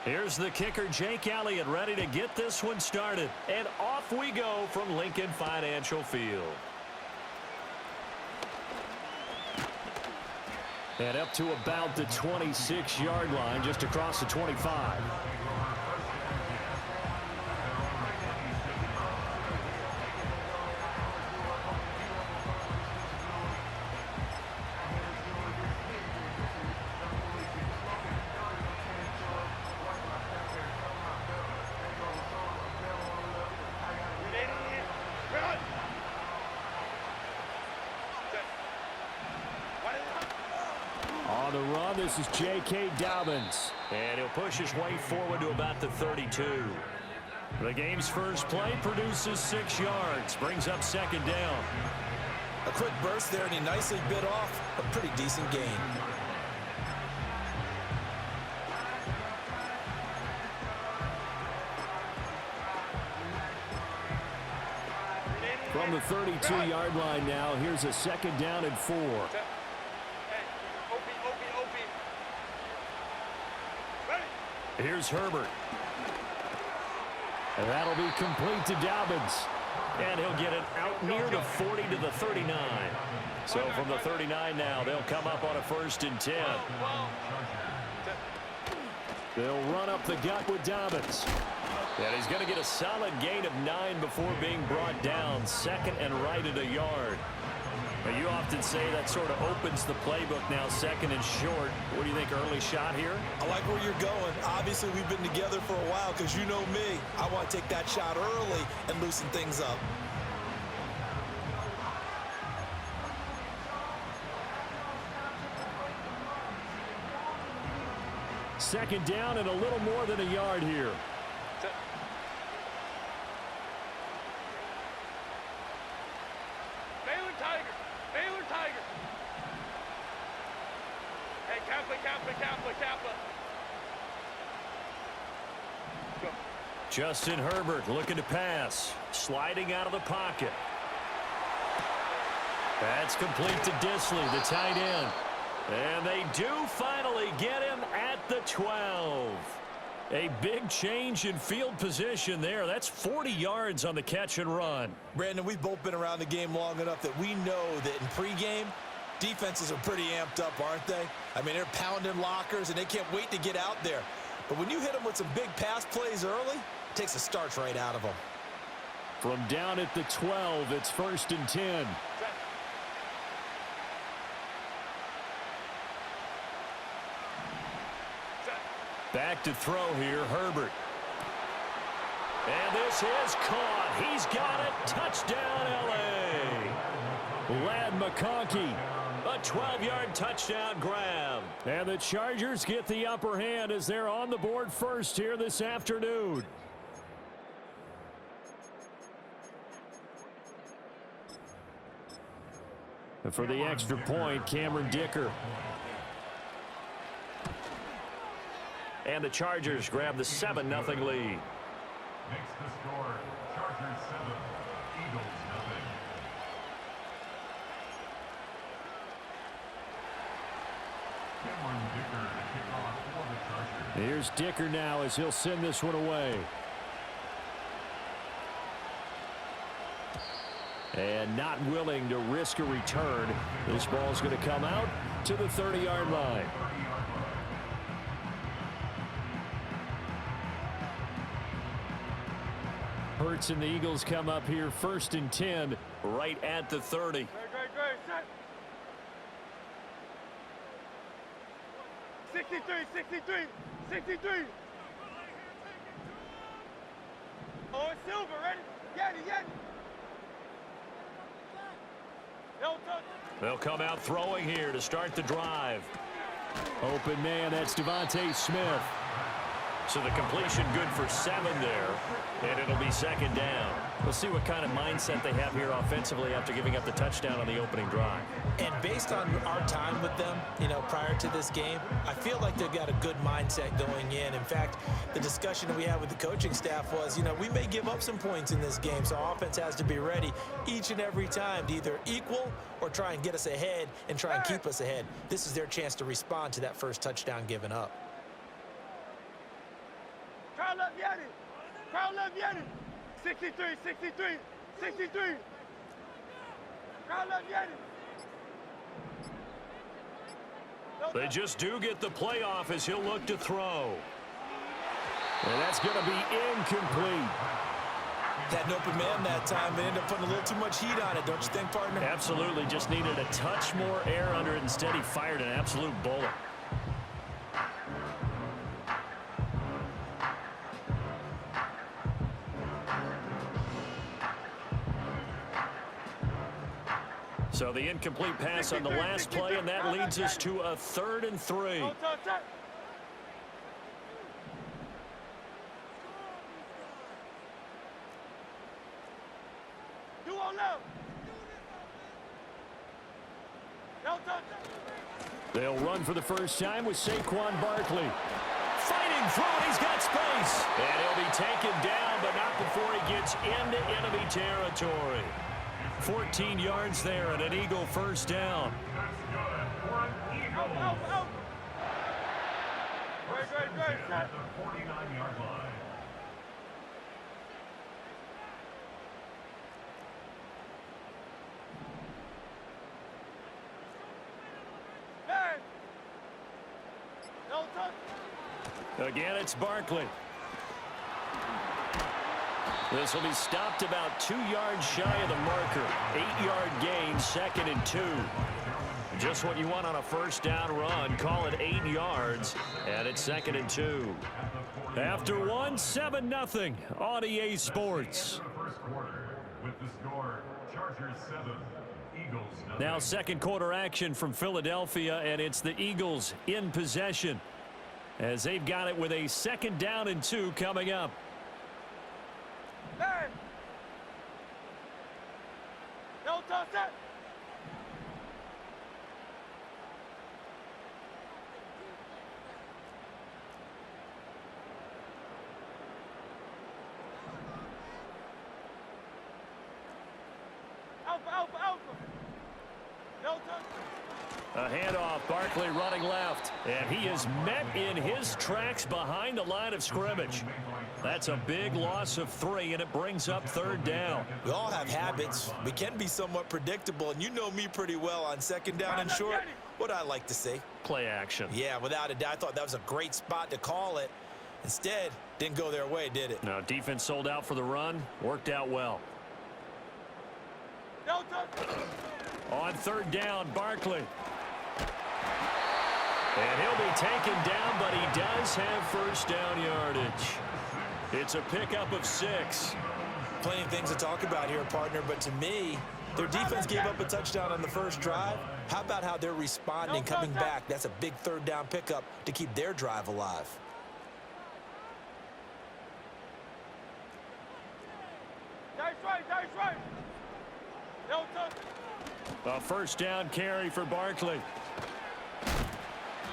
Here's the kicker, Jake Elliott, ready to get this one started. And off we go from Lincoln Financial Field. And up to about the 26-yard line, just across the 25. On the run, this is J.K. Dobbins. And he'll push his way forward to about the 32. The game's first play produces 6 yards. Brings up second down. A quick burst there, and he nicely bit off a pretty decent gain. From the 32-yard line now, here's a second down and 4. Here's Herbert. And that'll be complete to Dobbins. And he'll get it out near the 40 to the 39. So from the 39 now, they'll come up on a 1st and 10. They'll run up the gut with Dobbins. And he's going to get a solid gain of 9 before being brought down. Second and right at a yard. Now, you often say that sort of opens the playbook now, second and short. What do you think, early shot here? I like where you're going. Obviously, we've been together for a while because you know me. I want to take that shot early and loosen things up. Second down and a little more than a yard here. Justin Herbert looking to pass. Sliding out of the pocket. That's complete to Disley, the tight end. And they do finally get him at the 12. A big change in field position there. That's 40 yards on the catch and run. Brandon, we've both been around the game long enough that we know that in pregame, defenses are pretty amped up, aren't they? I mean, they're pounding lockers, and they can't wait to get out there. But when you hit them with some big pass plays early, it takes the starch right out of them. From down at the 12, it's 1st and 10. Back to throw here, Herbert. And this is caught. He's got it. Touchdown, L.A. Lad McConkey. A 12-yard touchdown grab. And the Chargers get the upper hand as they're on the board first here this afternoon. And for the extra point, Cameron Dicker. And the Chargers grab the 7-0 lead. Makes the score, Chargers 7, Eagles 0. Cameron Dicker to kick off for the Chargers. Here's Dicker now as he'll send this one away. And not willing to risk a return. This ball's going to come out to the 30-yard line. Hurts and the Eagles come up here 1st and 10 right at the 30. Great. 63. Oh, it's Silver, ready? Get it. They'll come out throwing here to start the drive. Open man, that's Devontae Smith. So the completion good for 7 there, and it'll be second down. We'll see what kind of mindset they have here offensively after giving up the touchdown on the opening drive. And based on our time with them, prior to this game, I feel like they've got a good mindset going in. In fact, the discussion we had with the coaching staff was, we may give up some points in this game, so offense has to be ready each and every time to either equal or try and get us ahead and try and keep us ahead. This is their chance to respond to that first touchdown given up. Crowd up, Yanni. Crowd up, Yanni. 63, 63, 63. Crowd up, Yanni. They just do get the playoff as he'll look to throw. And that's going to be incomplete. Had an open man that time, but ended up putting a little too much heat on it, don't you think, partner? Absolutely. Just needed a touch more air under it. Instead, he fired an absolute bullet. So the incomplete pass on the last play, and that leads us to a 3rd and 3. They'll run for the first time with Saquon Barkley. Fighting through it, he's got space. And he'll be taken down, but not before he gets into enemy territory. 14 yards there and an Eagle first down. That's good for an Eagle. Great. At the 49-yard line. Hey! No touch. Again, it's Barkley. This will be stopped about 2 yards shy of the marker. 8-yard gain, 2nd and 2. Just what you want on a first down run. Call it 8 yards, and it's 2nd and 2. After 1, 7-0 on EA Sports. First quarter with the score Chargers 7, Eagles 9. Now second quarter action from Philadelphia, and it's the Eagles in possession as they've got it with a 2nd down and 2 coming up. Hey! No touch that. Alpha. No touch. A handoff, Barkley running left, and he is met in his tracks behind the line of scrimmage. That's a big loss of 3, and it brings up 3rd down. We all have habits. We can be somewhat predictable, and you know me pretty well on 2nd down and short. What I like to say. Play action. Yeah, without a doubt. I thought that was a great spot to call it. Instead, didn't go their way, did it? Now, defense sold out for the run. Worked out well. No touch. On 3rd down, Barkley. And he'll be taken down, but he does have first down yardage. It's a pickup of 6. Plenty of things to talk about here, partner, but to me, their defense gave up a touchdown on the first drive. How about how they're responding, coming back? That's a big 3rd down pickup to keep their drive alive. That's right. No touch. A first down carry for Barkley.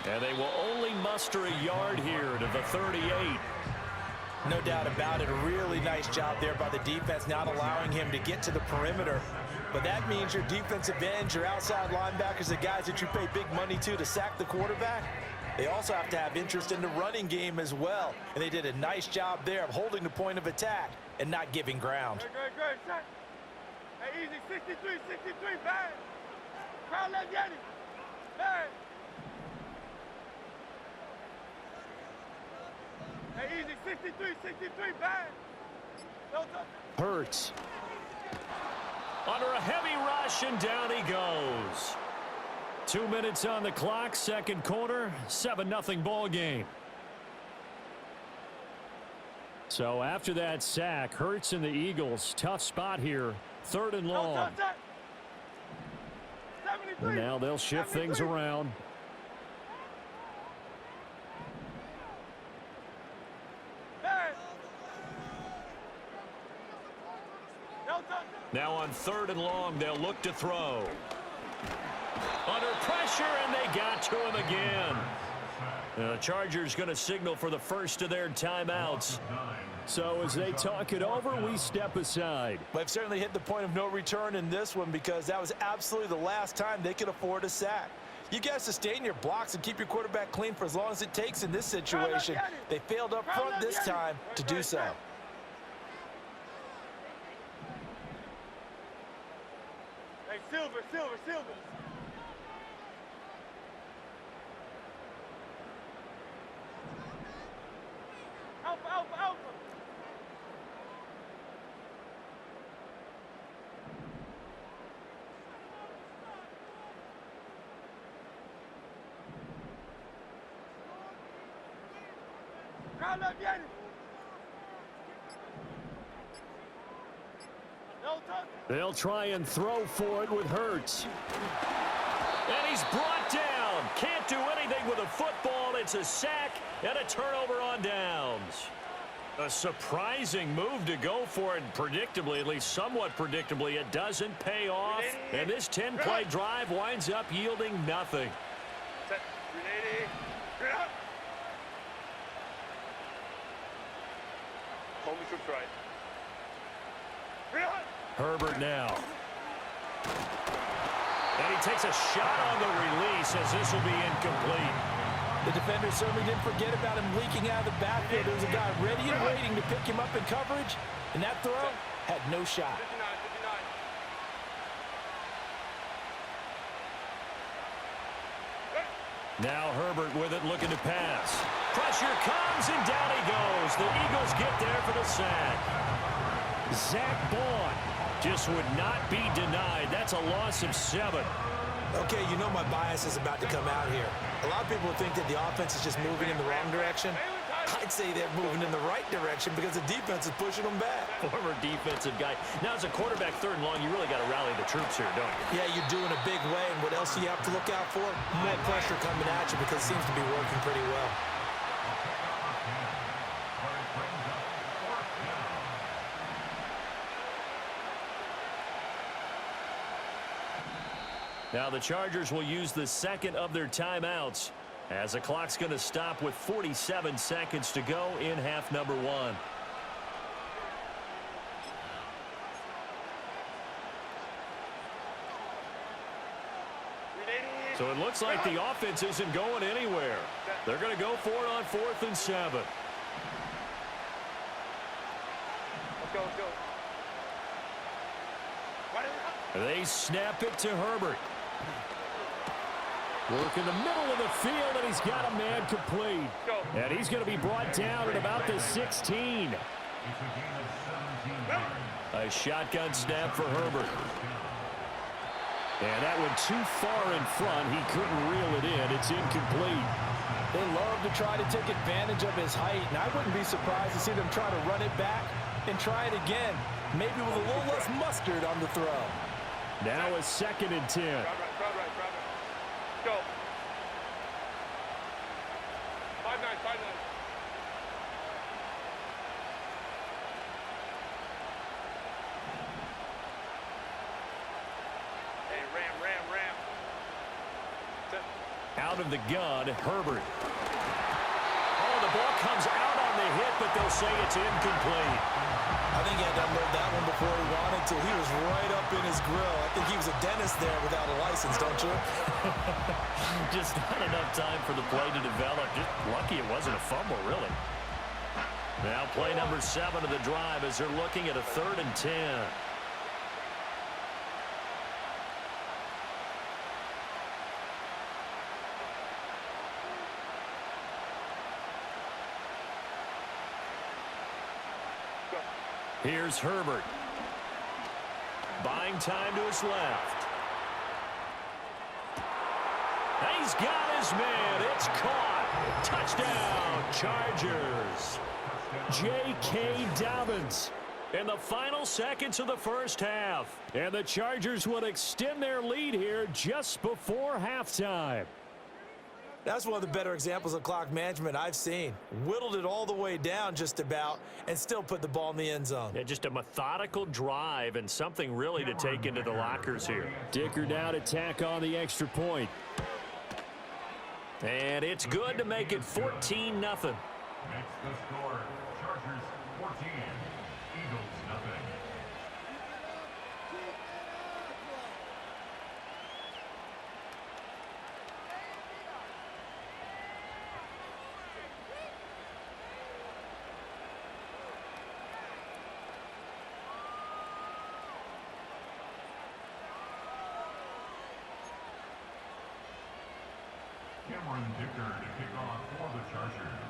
And they will only muster a yard here to the 38. No doubt about it. A really nice job there by the defense, not allowing him to get to the perimeter. But that means your defensive ends, your outside linebackers, the guys that you pay big money to sack the quarterback, they also have to have interest in the running game as well. And they did a nice job there of holding the point of attack and not giving ground. Great. Hey, easy. 63, bang. Crowd left, Yanni. Bang. Hey, easy. 63, bang. No touch. Hurts. Under a heavy rush, and down he goes. 2 minutes on the clock, second quarter, 7-0 ball game. So after that sack, Hurts and the Eagles, tough spot here, 3rd and long. And now they'll shift things around. Now on 3rd and long, they'll look to throw. Under pressure, and they got to him again. The Chargers going to signal for the first of their timeouts. So as they talk it over, we step aside. They've certainly hit the point of no return in this one because that was absolutely the last time they could afford a sack. You got to sustain your blocks and keep your quarterback clean for as long as it takes in this situation. They failed up front this time to do so. Hey, Silver. Alpha. Crowd left, Yanni. No touch. They'll try and throw for it with Hurts. And he's brought down. Can't do anything with a football. It's a sack and a turnover on downs. A surprising move to go for it. Predictably, at least somewhat predictably, it doesn't pay off. And this 10-play drive winds up yielding nothing. Set. 380. Straight up. Hold me to right. Straight up. Herbert now. And he takes a shot on the release as this will be incomplete. The defender certainly didn't forget about him leaking out of the backfield. There was a guy ready and waiting to pick him up in coverage, and that throw had no shot. 59. Now Herbert with it, looking to pass. Pressure comes, and down he goes. The Eagles get there for the sack. Zach Bond just would not be denied. That's a loss of 7. Okay, you know my bias is about to come out here. A lot of people think that the offense is just moving in the wrong direction. I'd say they're moving in the right direction because the defense is pushing them back. Former defensive guy. Now, as a quarterback 3rd and long, you really got to rally the troops here, don't you? Yeah, you're doing a big way, and what else do you have to look out for? More pressure coming at you because it seems to be working pretty well. Now the Chargers will use the second of their timeouts as the clock's going to stop with 47 seconds to go in half number 1. So it looks like the offense isn't going anywhere. They're going to go for it on 4th and 7. Let's go. They snap it to Herbert. Work in the middle of the field, and he's got a man complete. And he's going to be brought down at about the 16. A shotgun snap for Herbert. And that one too far in front. He couldn't reel it in. It's incomplete. They love to try to take advantage of his height, and I wouldn't be surprised to see them try to run it back and try it again, maybe with a little less mustard on the throw. Now a 2nd and 10. Crowd right. Go. 5-9. Hey, ram. Out of the gun, Herbert. Oh, the ball comes out on the hit, but they'll say it's incomplete. I think he had to unload that one before he wanted to. He was right up in his grill. I think he was a dentist there without a license, don't you? Just not enough time for the play to develop. Just lucky it wasn't a fumble, really. Now play number 7 of the drive as they're looking at a 3rd and 10. Here's Herbert. Buying time to his left. He's got his man. It's caught. Touchdown, Chargers. J.K. Dobbins in the final seconds of the first half. And the Chargers will extend their lead here just before halftime. That's one of the better examples of clock management I've seen. Whittled it all the way down just about and still put the ball in the end zone. Yeah, just a methodical drive and something really to take into the lockers here. Dicker down to tack on the extra point. And it's good to make it 14-0. Makes the score. Chargers 14, Eagles nothing. Dicker to kick off for the Chargers.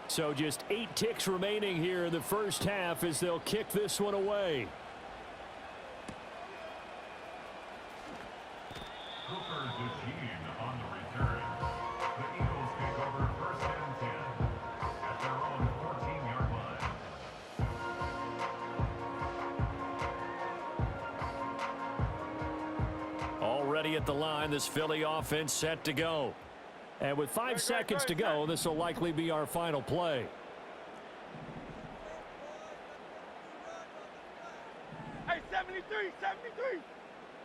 So just 8 ticks remaining here in the first half as they'll kick this one away. Cooper DeJean on the return. The Eagles take over first and 10 at their own 14-yard line. Already at the line, this Philly offense set to go. And with 5 seconds to go, this will likely be our final play. Hey, 73, 73.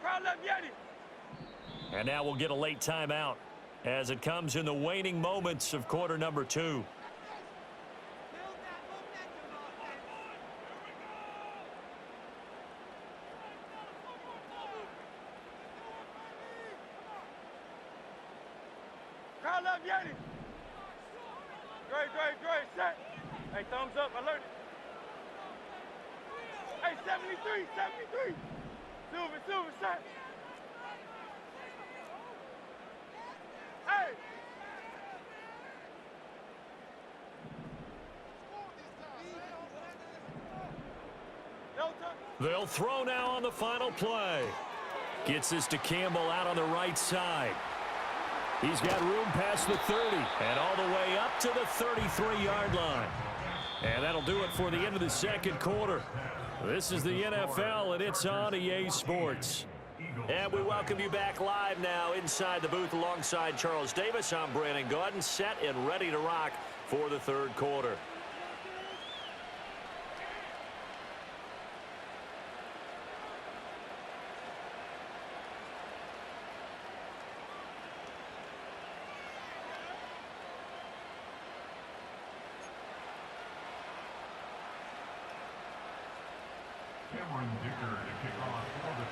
Crowd left Yeti. And now we'll get a late timeout as it comes in the waning moments of quarter number 2. Crowd left Yeti. Great, set. Hey, thumbs up, alert. Hey, 73, 73. Silver, set. Hey. They'll throw now on the final play. Gets this to Campbell out on the right side. He's got room past the 30 and all the way up to the 33-yard line. And that'll do it for the end of the second quarter. This is the NFL, and it's on EA Sports. And we welcome you back live now inside the booth alongside Charles Davis. I'm Brandon Gaudin, set and ready to rock for the third quarter. Dicker to kick off for the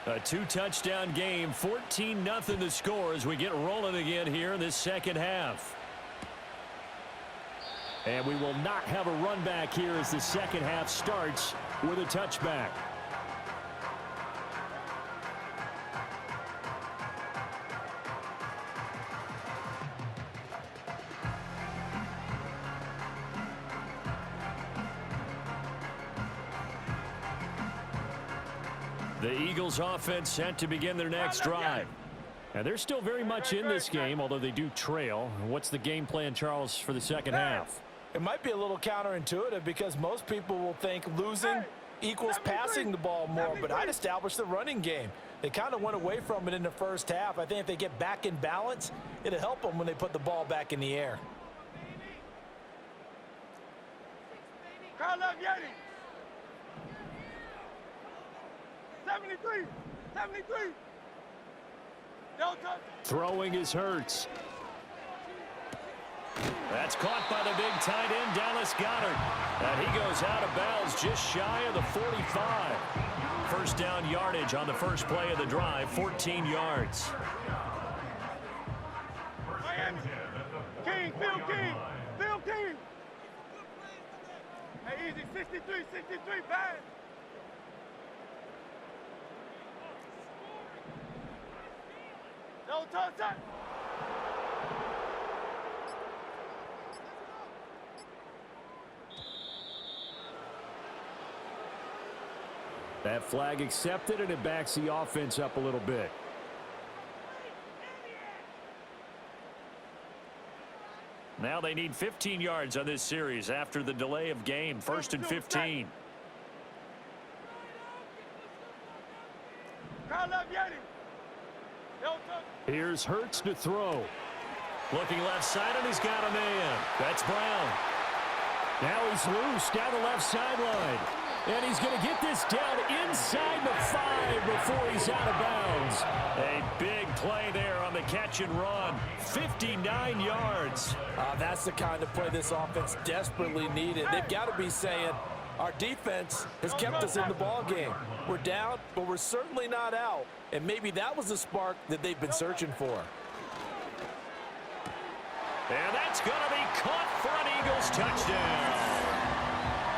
Chargers. A 2-touchdown game, 14-0 the score as we get rolling again here in this second half. And we will not have a run back here as the second half starts with a touchback. The Eagles offense set to begin their next drive. And they're still very much in this game, although they do trail. What's the game plan, Charles, for the second half? It might be a little counterintuitive because most people will think losing equals passing the ball more, but I'd establish the running game. They kind of went away from it in the first half. I think if they get back in balance, it'll help them when they put the ball back in the air. Crowd left Yeti. 73, 73. Delta. Throwing is Hurts. That's caught by the big tight end, Dallas Goedert. And he goes out of bounds just shy of the 45. First down yardage on the first play of the drive, 14 yards. Miami. King, Phil King. Phil King. Hey, easy. 63, 63, bad. No touch. That flag accepted, and it backs the offense up a little bit. Now they need 15 yards on this series after the delay of game. 1st and 15. Here's Hurts to throw. Looking left side, and he's got a man. That's Brown. Now he's loose down the left sideline. And he's going to get this down inside the 5 before he's out of bounds. A big play there on the catch and run. 59 yards. That's the kind of play this offense desperately needed. They've got to be saying, our defense has kept us in the ball game. We're down, but we're certainly not out. And maybe that was the spark that they've been searching for. And that's going to be caught for an Eagles touchdown.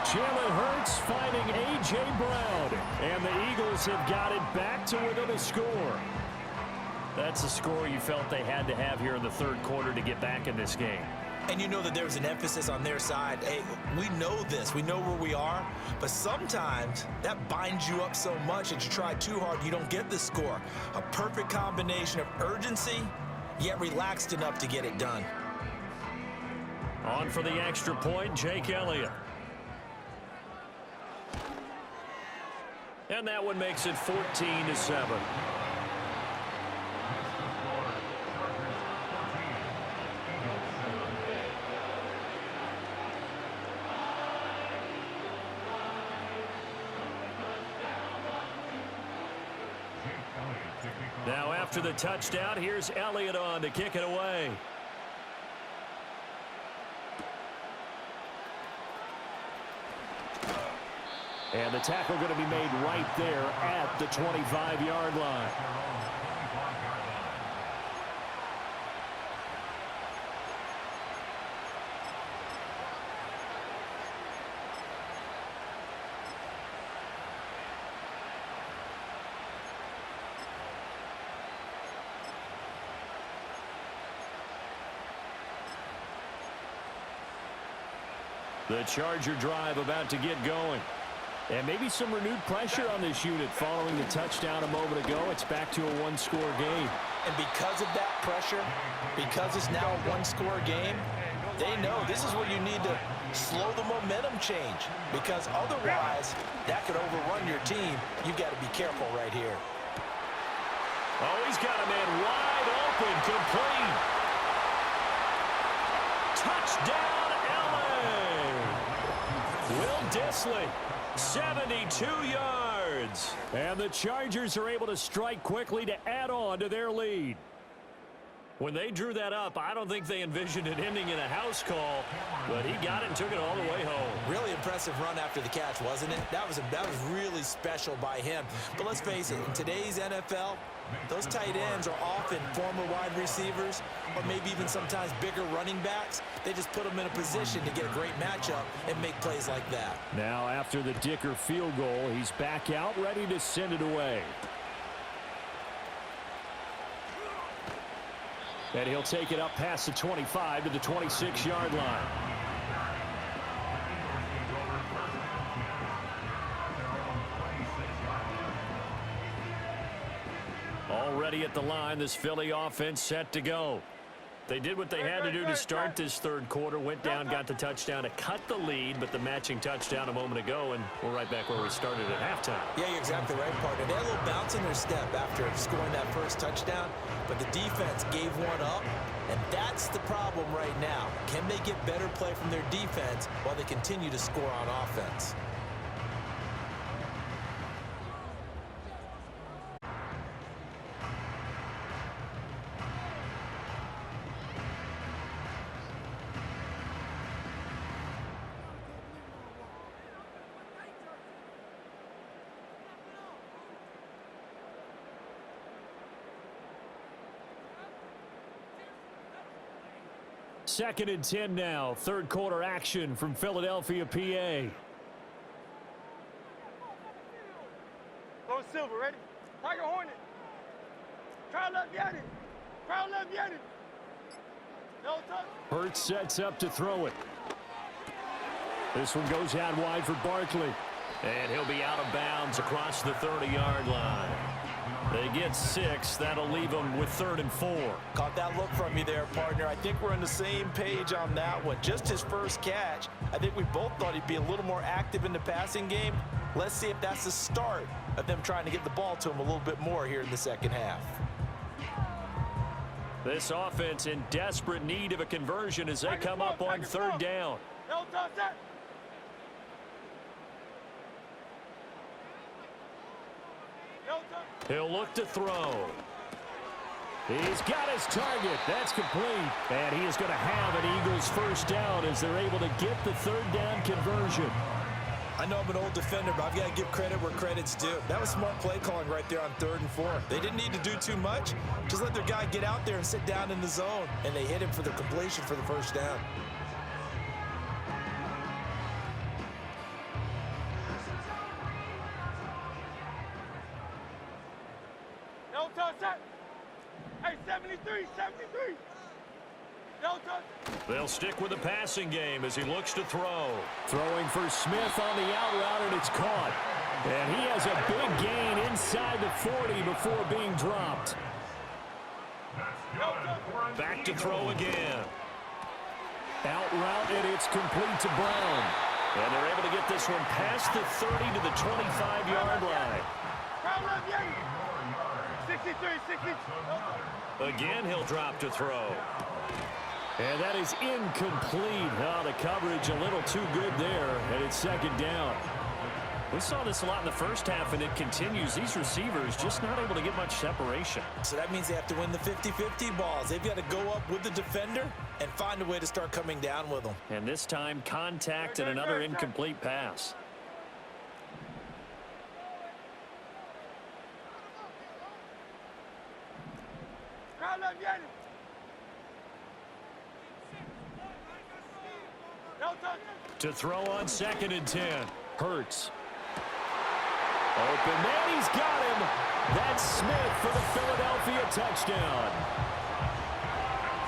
Jalen Hurts finding A.J. Brown. And the Eagles have got it back to within a score. That's a score you felt they had to have here in the third quarter to get back in this game. And you know that there was an emphasis on their side. Hey, we know this. We know where we are. But sometimes that binds you up so much that you try too hard, you don't get the score. A perfect combination of urgency, yet relaxed enough to get it done. On for the extra point, Jake Elliott. And that one makes it 14-7. Now after the touchdown, here's Elliott on to kick it away. And the tackle going to be made right there at the 25-yard line. The Charger drive about to get going. And maybe some renewed pressure on this unit following the touchdown a moment ago. It's back to a one-score game. And because of that pressure, because it's now a one-score game, they know this is where you need to slow the momentum change. Because otherwise, that could overrun your team. You've got to be careful right here. Oh, he's got a man wide open, complete. Touchdown, LA! Will Dissly. 72 yards. And the Chargers are able to strike quickly to add on to their lead. When they drew that up, I don't think they envisioned it ending in a house call, but he got it and took it all the way home. Really impressive run after the catch, wasn't it? That was really special by him. But let's face it, in today's NFL, those tight ends are often former wide receivers or maybe even sometimes bigger running backs. They just put them in a position to get a great matchup and make plays like that. Now after the Dicker field goal, he's back out ready to send it away. And he'll take it up past the 25 to the 26-yard line. Already at the line, this Philly offense set to go. They did what they had to do to start this third quarter, went down, got the touchdown to cut the lead, but the matching touchdown a moment ago, and we're right back where we started at halftime. Yeah, you're exactly right, partner. They had a little bounce in their step after scoring that first touchdown, but the defense gave one up, and that's the problem right now. Can they get better play from their defense while they continue to score on offense? Second and 10 now. Third quarter action from Philadelphia, PA. Go Silver, ready? Tiger Hornet. Crowd left, get it. Crowd left, get it. No touch. Hurts sets up to throw it. This one goes out wide for Barkley. And he'll be out of bounds across the 30-yard line. They get 6. That'll leave them with 3rd and 4. Caught that look from you there, partner. I think we're on the same page on that one. Just his first catch. I think we both thought he'd be a little more active in the passing game. Let's see if that's the start of them trying to get the ball to him a little bit more here in the second half. This offense in desperate need of a conversion as they come up on 3rd down. No touch that. No touch. He'll look to throw. He's got his target. That's complete. And he is going to have an Eagles first down as they're able to get the 3rd down conversion. I know I'm an old defender, but I've got to give credit where credit's due. That was smart play calling right there on 3rd and 4. They didn't need to do too much. Just let their guy get out there and sit down in the zone. And they hit him for the completion for the first down. No touch that. Hey, 73, 73. No touch. They'll stick with the passing game as he looks to throw. Throwing for Smith on the out route, and it's caught. And he has a big gain inside the 40 before being dropped. Back to throw again. Out route, and it's complete to Brown. And they're able to get this one past the 30 to the 25-yard line. Brown left, yeah. 63, 60. Again, he'll drop to throw. And that is incomplete. Oh, the coverage a little too good there, and it's 2nd down. We saw this a lot in the first half, and it continues. These receivers just not able to get much separation. So that means they have to win the 50-50 balls. They've got to go up with the defender and find a way to start coming down with them. And this time, contact and another incomplete pass. Brown left, yeah. No touch. To throw on 2nd and 10. Hurts. Open man, he's got him. That's Smith for the Philadelphia touchdown.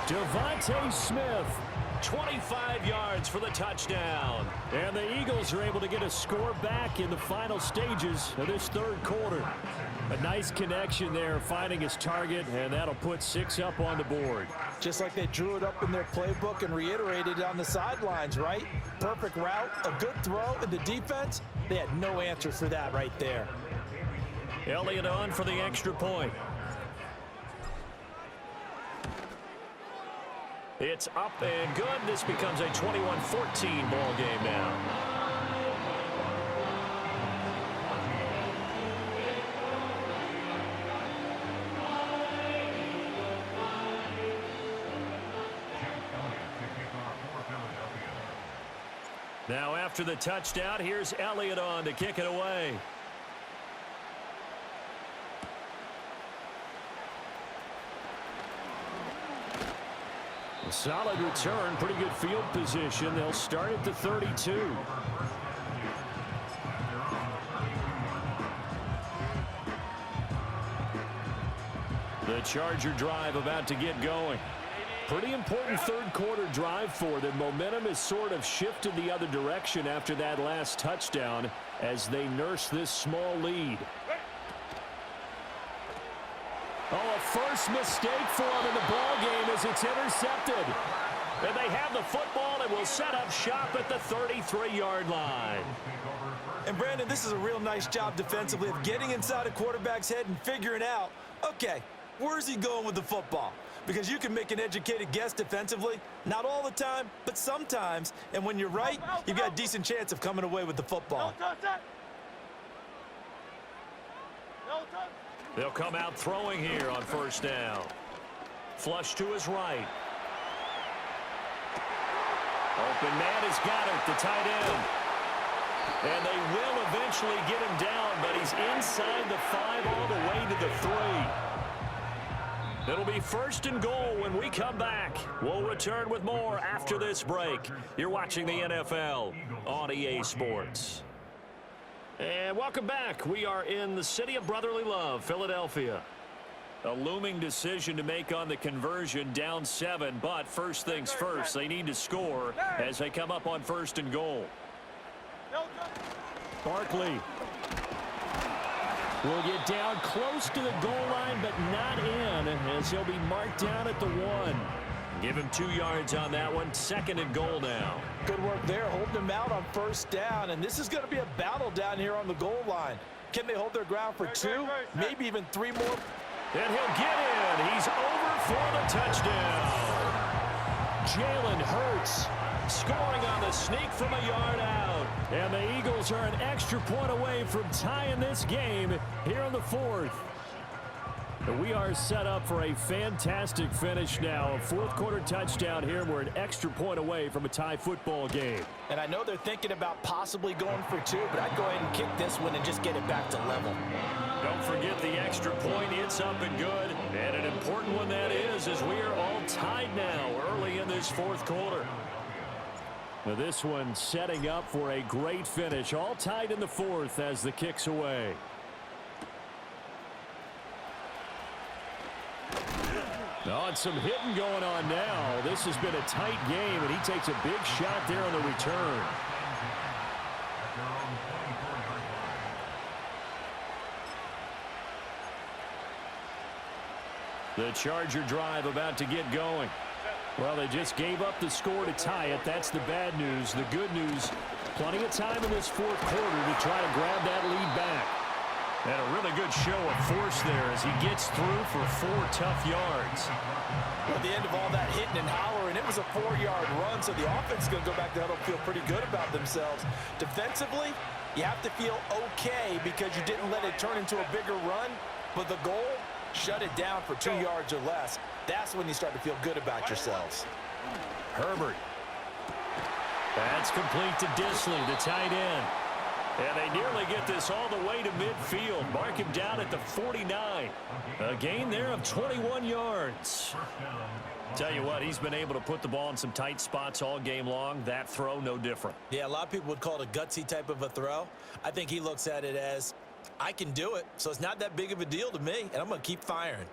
Devontae Smith, 25 yards for the touchdown. And the Eagles are able to get a score back in the final stages of this 3rd quarter. A nice connection there, finding his target, and that'll put 6 up on the board. Just like they drew it up in their playbook and reiterated it on the sidelines, right? Perfect route, a good throw, and the defense, they had no answer for that right there. Elliott on for the extra point. It's up and good. This becomes a 21-14 ball game now. Now after the touchdown, here's Elliott on to kick it away. A solid return, pretty good field position. They'll start at the 32. The Charger drive about to get going. Pretty important 3rd quarter drive for them. Momentum has sort of shifted the other direction after that last touchdown as they nurse this small lead. Oh, a first mistake for them in the ball game as it's intercepted. And they have the football and will set up shop at the 33-yard line. And Brandon, this is a real nice job defensively of getting inside a quarterback's head and figuring out, okay, where's he going with the football? Because you can make an educated guess defensively, not all the time, but sometimes. And when you're right, you've got a decent chance of coming away with the football. No touch that. No touch. They'll come out throwing here on 1st down. Flush to his right. Open man has got it, the tight end. And they will eventually get him down, but he's inside the 5 all the way to the 3. It'll be 1st and goal when we come back. We'll return with more after this break. You're watching the NFL on EA Sports. And welcome back. We are in the city of brotherly love, Philadelphia. A looming decision to make on the conversion, down 7. But first things first, they need to score as they come up on 1st and goal. No touch. Barkley will get down close to the goal line, but not in, as he'll be marked down at the 1. Give him 2 yards on that one. 2nd and goal now. Good work there, holding him out on 1st down, and this is going to be a battle down here on the goal line. Can they hold their ground for 2, maybe even 3 more? And he'll get in. He's over for the touchdown. Jalen Hurts scoring on the sneak from a yard out. And the Eagles are an extra point away from tying this game here in the 4th. We are set up for a fantastic finish now. A 4th quarter touchdown here. We're an extra point away from a tie football game. And I know they're thinking about possibly going for 2, but I'd go ahead and kick this one and just get it back to level. Don't forget the extra point. It's up and good. And an important one that is, as we are all tied now early in this 4th quarter. Now this one setting up for a great finish. All tied in the 4th as the kick's away. Oh, and some hitting going on now. This has been a tight game, and he takes a big shot there on the return. The Charger drive about to get going. Well, they just gave up the score to tie it. That's the bad news. The good news, plenty of time in this 4th quarter to try to grab that lead back. And a really good show of force there as he gets through for 4 tough yards. At the end of all that hitting and hollering, it was a 4-yard run, so the offense is going to go back to huddle, feel pretty good about themselves. Defensively, you have to feel okay because you didn't let it turn into a bigger run, but the goal, shut it down for 2 yards or less. That's when you start to feel good about yourselves. Herbert. That's complete to Disley, the tight end. And they nearly get this all the way to midfield. Mark him down at the 49. A gain there of 21 yards. Tell you what, he's been able to put the ball in some tight spots all game long. That throw, no different. Yeah, a lot of people would call it a gutsy type of a throw. I think he looks at it as, I can do it, so it's not that big of a deal to me, and I'm going to keep firing.